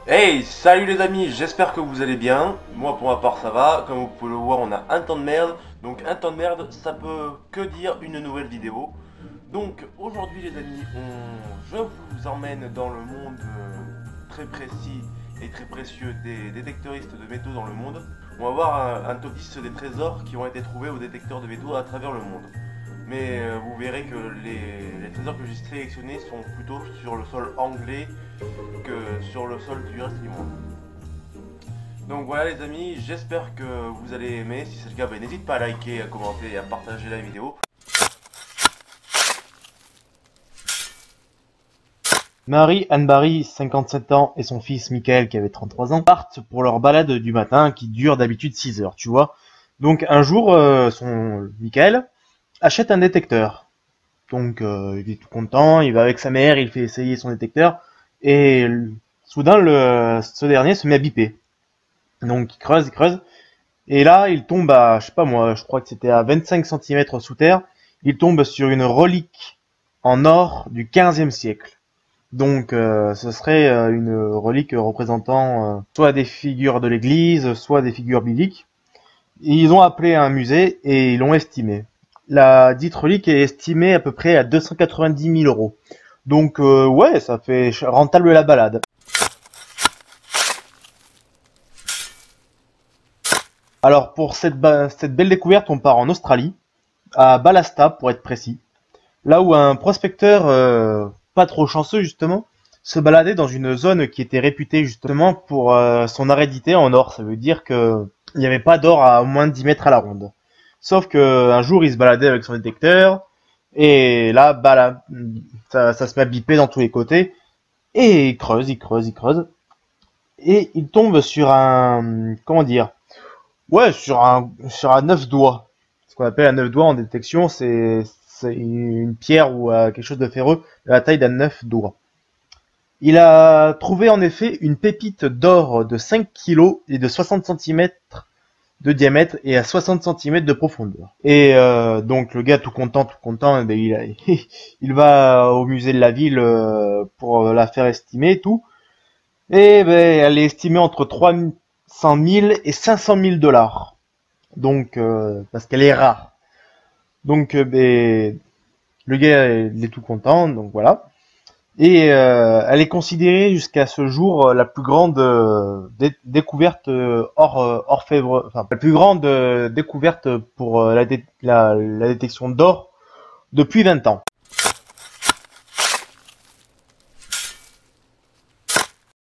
Hey, salut les amis, j'espère que vous allez bien. Moi pour ma part ça va, comme vous pouvez le voir on a un temps de merde. Donc un temps de merde ça peut que dire une nouvelle vidéo. Donc aujourd'hui les amis, je vous emmène dans le monde très précis et très précieux des détecteuristes de métaux dans le monde. On va voir un top 10 des trésors qui ont été trouvés aux détecteurs de métaux à travers le monde. Mais vous verrez que les trésors que j'ai sélectionnés sont plutôt sur le sol anglais que sur le sol du reste du monde. Donc voilà les amis, j'espère que vous allez aimer. Si c'est le cas, n'hésitez pas à liker, à commenter et à partager la vidéo. Marie-Anne Barry, 57 ans, et son fils Michael, qui avait 33 ans, partent pour leur balade du matin qui dure d'habitude 6 heures, tu vois. Donc un jour, Michael achète un détecteur. Donc il est tout content, il va avec sa mère, il fait essayer son détecteur, et soudain ce dernier se met à biper. Donc il creuse, et là il tombe à, je sais pas moi, je crois que c'était à 25 cm sous terre, il tombe sur une relique en or du 15e siècle. Donc ce serait une relique représentant soit des figures de l'église, soit des figures bibliques. Et ils ont appelé un musée et ils l'ont estimé. La dite relique est estimée à peu près à 290 000 euros. Donc ouais, ça fait rentable la balade. Alors pour cette belle découverte, on part en Australie, à Ballasta pour être précis. Là où un prospecteur pas trop chanceux justement se baladait dans une zone qui était réputée justement pour son aridité en or. Ça veut dire que il n'y avait pas d'or à moins de 10 mètres à la ronde. Sauf que un jour il se baladait avec son détecteur et là ça se met à biper dans tous les côtés et il creuse et il tombe sur un sur un 9 doigts. Ce qu'on appelle un 9 doigts en détection, c'est une pierre ou quelque chose de ferreux de la taille d'un 9 doigts. Il a trouvé en effet une pépite d'or de 5 kg et de 60 cm de diamètre et à 60 cm de profondeur. Et donc le gars tout content, eh ben, il va au musée de la ville pour la faire estimer et tout. Et ben, elle est estimée entre 300 000 et 500 000 $. Donc parce qu'elle est rare. Donc ben, le gars il est tout content, donc voilà. Et elle est considérée jusqu'à ce jour la plus grande découverte orfèvre, enfin la plus grande découverte pour la détection d'or depuis 20 ans.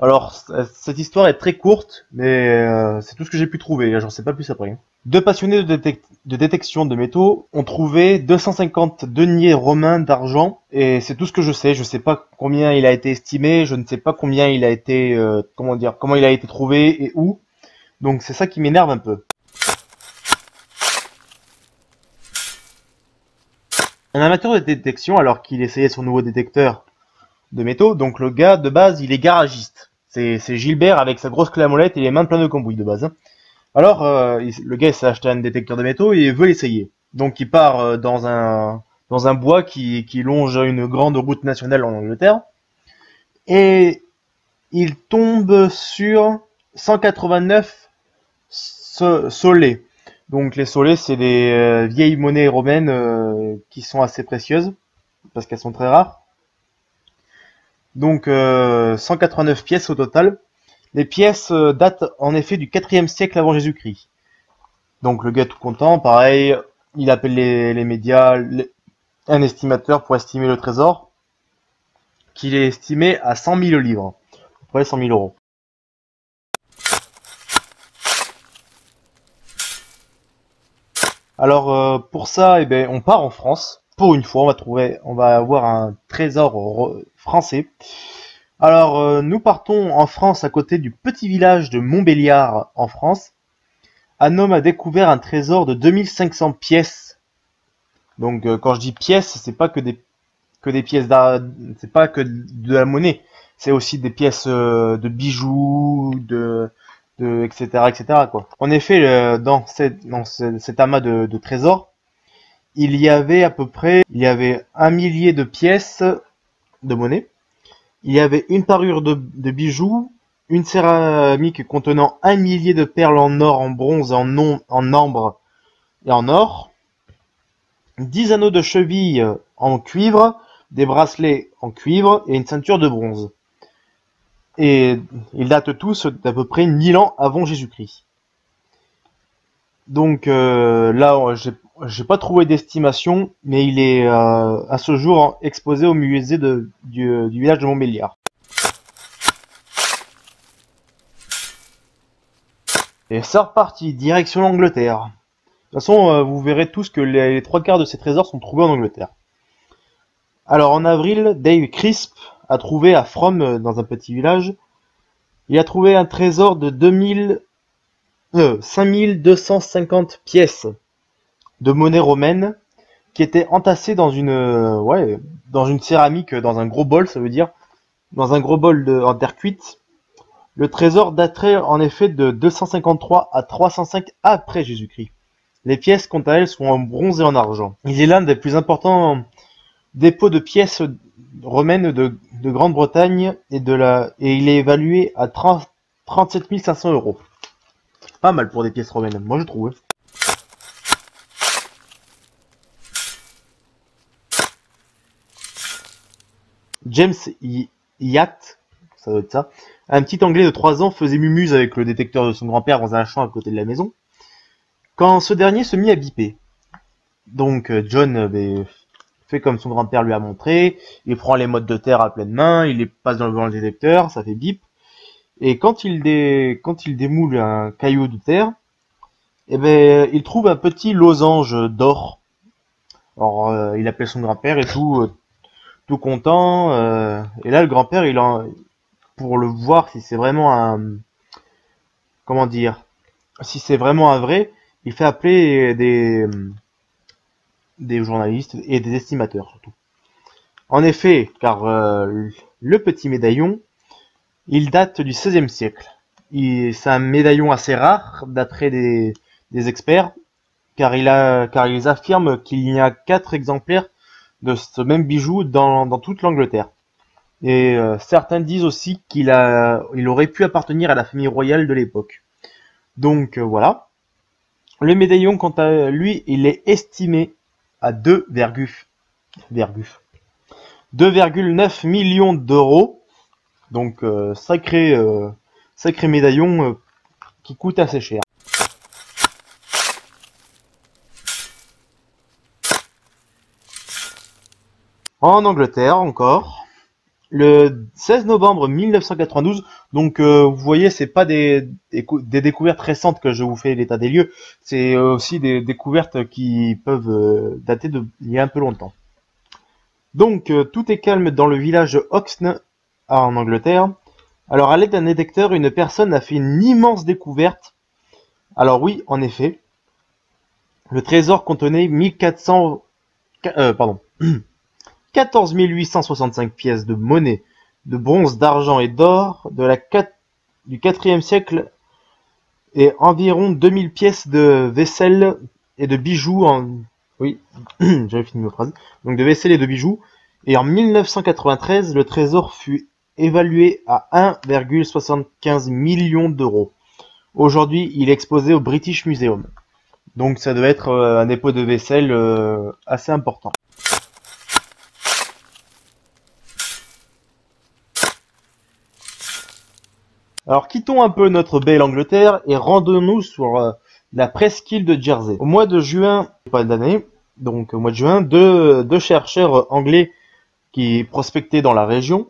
Alors cette histoire est très courte, mais c'est tout ce que j'ai pu trouver. J'en sais pas plus après. Deux passionnés de détection de métaux ont trouvé 250 deniers romains d'argent et c'est tout ce que je sais. Je sais pas combien il a été estimé, je ne sais pas combien il a été, comment il a été trouvé et où. Donc c'est ça qui m'énerve un peu. Un amateur de détection, alors qu'il essayait son nouveau détecteur de métaux, donc le gars de base il est garagiste. C'est Gilbert avec sa grosse clé à molette et les mains pleines de cambouis de base. Hein. Alors, le gars s'est acheté un détecteur de métaux et il veut l'essayer. Donc il part dans un bois qui longe une grande route nationale en Angleterre. Et il tombe sur 189 solets. Donc les solets, c'est des vieilles monnaies romaines qui sont assez précieuses, parce qu'elles sont très rares. Donc 189 pièces au total. Les pièces datent en effet du 4e siècle avant Jésus-Christ. Donc le gars tout content, pareil, il appelle les médias, un estimateur pour estimer le trésor, qu'il est estimé à 100 000 livres, à peu près 100 000 euros. Alors pour ça, eh ben, on part en France. Pour une fois, on va avoir un trésor français. Alors nous partons en France à côté du petit village de Montbéliard en France. Un homme a découvert un trésor de 2500 pièces. Donc quand je dis pièces, c'est pas que des pièces d'art, c'est pas que de la monnaie, c'est aussi des pièces de bijoux, etc., quoi. En effet, dans cet amas de trésors, il y avait un millier de pièces de monnaie. Il y avait une parure de bijoux une céramique contenant 1 millier de perles en or, en bronze, en ambre et en or, 10 anneaux de cheville en cuivre, des bracelets en cuivre et une ceinture de bronze. Et ils datent tous d'à peu près 1000 ans avant Jésus-Christ. Donc là, j'ai pas trouvé d'estimation, mais il est à ce jour exposé au musée du village de Montbéliard. Et c'est reparti, direction l'Angleterre. De toute façon, vous verrez tous que les 3/4 de ces trésors sont trouvés en Angleterre. Alors en avril, Dave Crisp a trouvé à Frome, dans un petit village, il a trouvé un trésor de 5250 pièces de monnaie romaine qui étaient entassées dans une céramique, dans un gros bol, ça veut dire, dans un gros bol en terre cuite. Le trésor daterait en effet de 253 à 305 après Jésus-Christ. Les pièces, quant à elles, sont en bronze et en argent. Il est l'un des plus importants dépôts de pièces romaines de Grande-Bretagne et il est évalué à 37 500 €. Pas mal pour des pièces romaines, moi je trouve. James Yatt, ça doit être ça, un petit Anglais de 3 ans faisait mumuse avec le détecteur de son grand-père dans un champ à côté de la maison, quand ce dernier se mit à biper. Donc John fait comme son grand-père lui a montré, il prend les mottes de terre à pleine main, il les passe dans le détecteur, ça fait bip, et quand il démoule un caillou de terre, il trouve un petit losange d'or. Alors il appelle son grand-père et tout content, et là le grand-père pour le voir si c'est vraiment si c'est vraiment un vrai, il fait appeler des journalistes et des estimateurs surtout. En effet, car le petit médaillon, il date du XVIe siècle. C'est un médaillon assez rare d'après des experts, car ils affirment qu'il y a 4 exemplaires de ce même bijou dans toute l'Angleterre. Et certains disent aussi qu'il aurait pu appartenir à la famille royale de l'époque. Donc voilà. Le médaillon, quant à lui, il est estimé à 2,9 millions d'euros. Donc sacré médaillon qui coûte assez cher. En Angleterre encore, le 16 novembre 1992, donc vous voyez, c'est pas des découvertes récentes que je vous fais l'état des lieux, c'est aussi des découvertes qui peuvent dater d'il y a un peu longtemps. Donc tout est calme dans le village Oxne en Angleterre. Alors à l'aide d'un détecteur, une personne a fait une immense découverte. Alors oui, en effet, le trésor contenait 14 865 pièces de monnaie, de bronze, d'argent et d'or du 4e siècle et environ 2000 pièces de vaisselle et de bijoux j'avais fini ma phrase. Donc de vaisselle et de bijoux. Et en 1993, le trésor fut évalué à 1,75 million d'euros. Aujourd'hui, il est exposé au British Museum. Donc ça doit être un dépôt de vaisselle assez important. Alors quittons un peu notre belle Angleterre et rendons-nous sur la presqu'île de Jersey. Au mois de juin, deux chercheurs anglais qui prospectaient dans la région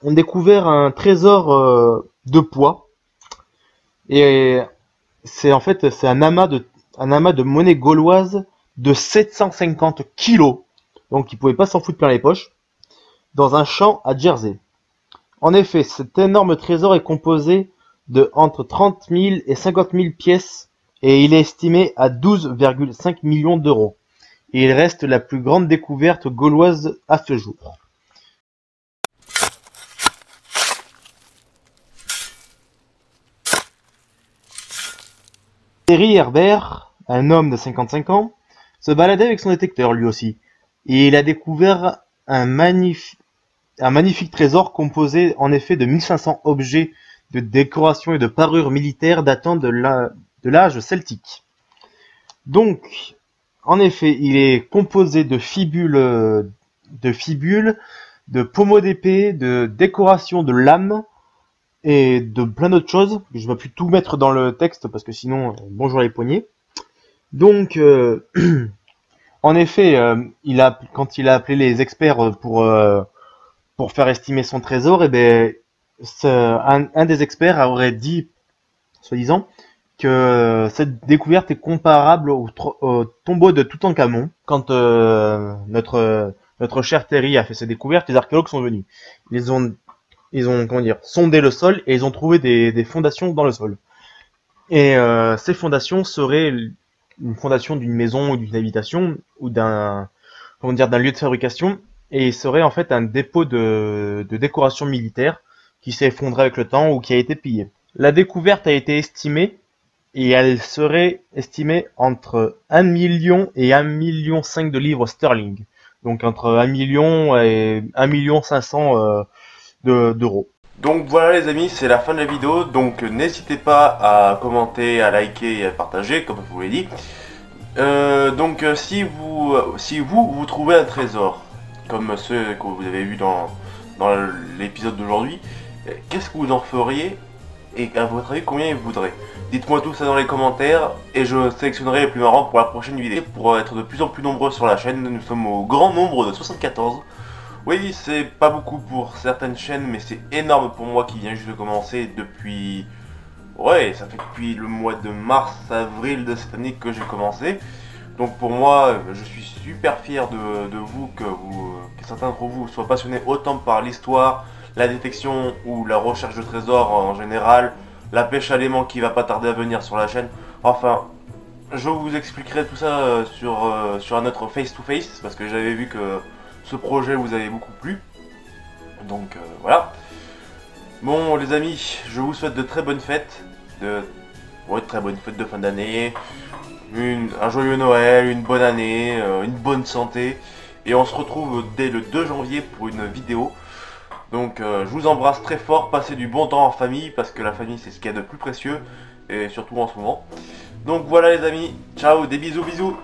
ont découvert un trésor de poids. Et c'est un amas de monnaie gauloise de 750 kilos. Donc ils pouvaient pas s'en foutre plein les poches. Dans un champ à Jersey. En effet, cet énorme trésor est composé de entre 30 000 et 50 000 pièces et il est estimé à 12,5 millions d'euros. Et il reste la plus grande découverte gauloise à ce jour. Terry Herbert, un homme de 55 ans, se baladait avec son détecteur lui aussi. Et il a découvert un magnifique trésor composé en effet de 1500 objets de décorations et de parures militaires datant de l'âge celtique. Donc, en effet, il est composé de fibules, de pommeaux d'épée, de décorations de lames et de plein d'autres choses. Je ne vais plus tout mettre dans le texte parce que sinon, bonjour les poignets. Donc, en effet, quand il a appelé les experts pour faire estimer son trésor, et ben, un des experts aurait dit, soi-disant, que cette découverte est comparable au tombeau de Toutankhamon. Quand notre cher Terry a fait ses découvertes, les archéologues sont venus. Ils ont comment dire, sondé le sol et ils ont trouvé des fondations dans le sol. Et ces fondations seraient une fondation d'une maison ou d'une habitation ou d'un lieu de fabrication, et serait en fait un dépôt de décoration militaire qui s'est effondré avec le temps ou qui a été pillé. La découverte a été estimée et elle serait estimée entre 1 million et 1,5 million de livres sterling. Donc entre 1 million et 1,5 million d'euros. Donc voilà les amis, c'est la fin de la vidéo, donc n'hésitez pas à commenter, à liker et à partager, comme je vous l'ai dit. Si vous trouvez un trésor, comme ceux que vous avez vu dans l'épisode d'aujourd'hui, qu'est-ce que vous en feriez et à votre avis combien vous voudrez? Dites-moi tout ça dans les commentaires et je sélectionnerai les plus marrants pour la prochaine vidéo. Pour être de plus en plus nombreux sur la chaîne, nous sommes au grand nombre de 74. Oui, c'est pas beaucoup pour certaines chaînes, mais c'est énorme pour moi qui vient juste de commencer depuis... Ouais, ça fait depuis le mois de mars, avril de cette année que j'ai commencé. Donc pour moi, je suis super fier de vous, que certains d'entre vous soient passionnés autant par l'histoire, la détection ou la recherche de trésors en général, la pêche à l'aimant qui va pas tarder à venir sur la chaîne. Enfin, je vous expliquerai tout ça sur un autre face-to-face, parce que j'avais vu que ce projet vous avait beaucoup plu. Donc voilà. Bon les amis, je vous souhaite de très bonnes fêtes, de très bonnes fêtes de fin d'année, un joyeux Noël, une bonne année, une bonne santé. Et on se retrouve dès le 2 janvier pour une vidéo. Donc je vous embrasse très fort, passez du bon temps en famille, parce que la famille c'est ce qu'il y a de plus précieux, et surtout en ce moment. Donc voilà les amis, ciao, des bisous bisous.